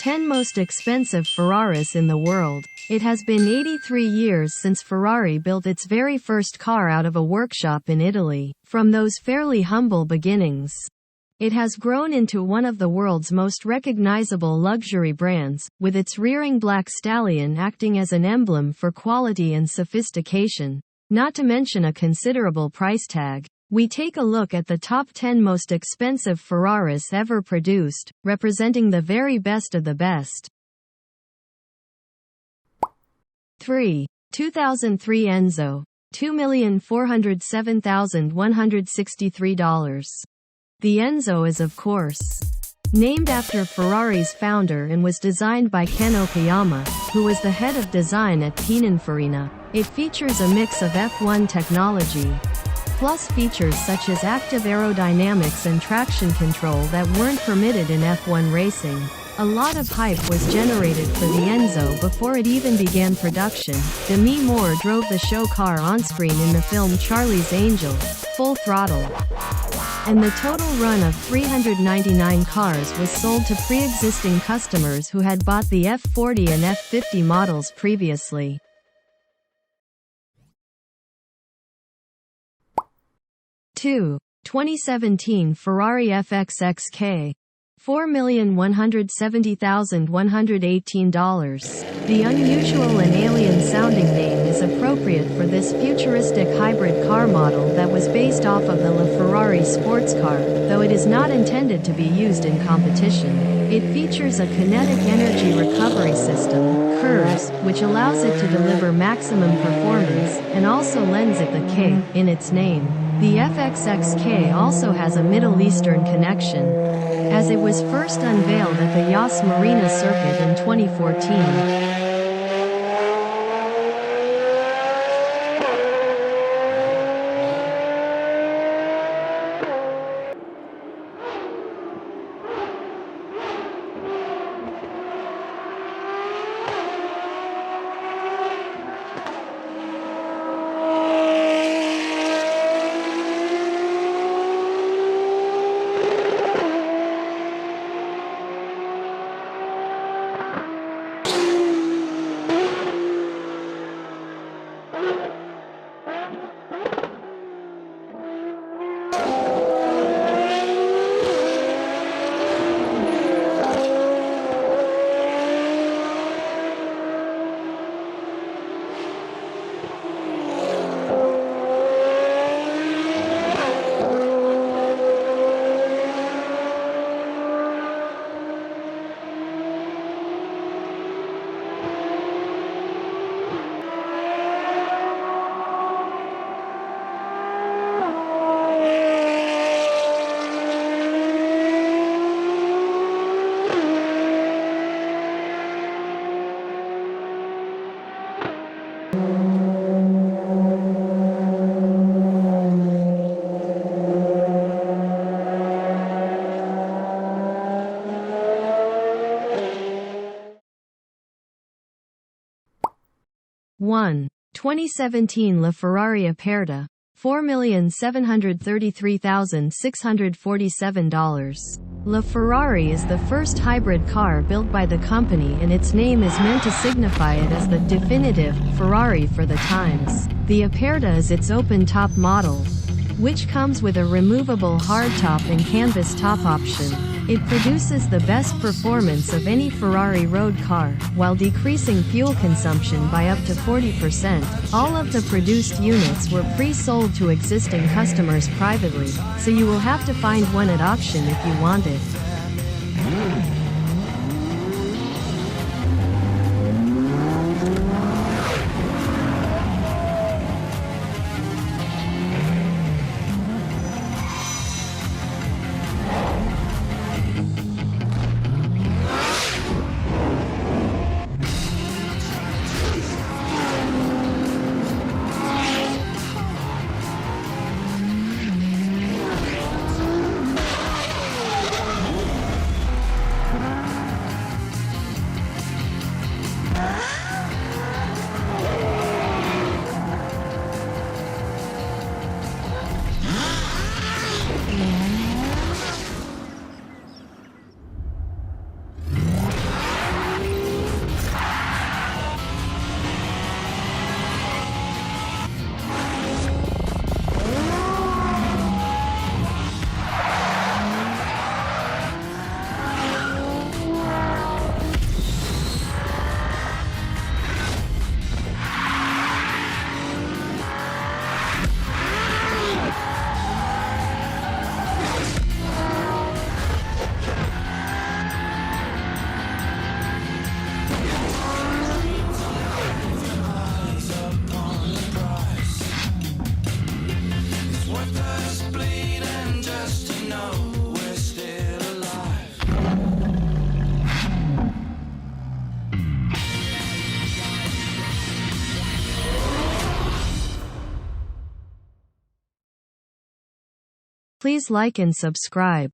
10 most expensive Ferraris in the world. It has been 83 years since Ferrari built its very first car out of a workshop in Italy. From those fairly humble beginnings, it has grown into one of the world's most recognizable luxury brands, with its rearing black stallion acting as an emblem for quality and sophistication, not to mention a considerable price tag. We take a look at the top 10 most expensive Ferraris ever produced, representing the very best of the best. 3. 2003 Enzo. $2,407,163. The Enzo is of course named after Ferrari's founder and was designed by Ken Okayama, who was the head of design at Pininfarina. It features a mix of F1 technology, plus features such as active aerodynamics and traction control that weren't permitted in F1 racing. A lot of hype was generated for the Enzo before it even began production. Demi Moore drove the show car on-screen in the film Charlie's Angels, Full Throttle, and the total run of 399 cars was sold to pre-existing customers who had bought the F40 and F50 models previously. 2. 2017 Ferrari FXXK. $4,170,118. The unusual and alien-sounding name is appropriate for this futuristic hybrid car model that was based off of the LaFerrari sports car, though it is not intended to be used in competition. It features a kinetic energy recovery system, KERS, which allows it to deliver maximum performance, and also lends it the K in its name. The FXXK also has a Middle Eastern connection, as it was first unveiled at the Yas Marina circuit in 2014. 1. 2017 LaFerrari Aperta. $4,733,647. LaFerrari is the first hybrid car built by the company, and its name is meant to signify it as the definitive Ferrari for the times. The Aperta is its open-top model, which comes with a removable hardtop and canvas top option. It produces the best performance of any Ferrari road car, while decreasing fuel consumption by up to 40%. All of the produced units were pre-sold to existing customers privately, so you will have to find one at auction if you want it. Please like and subscribe.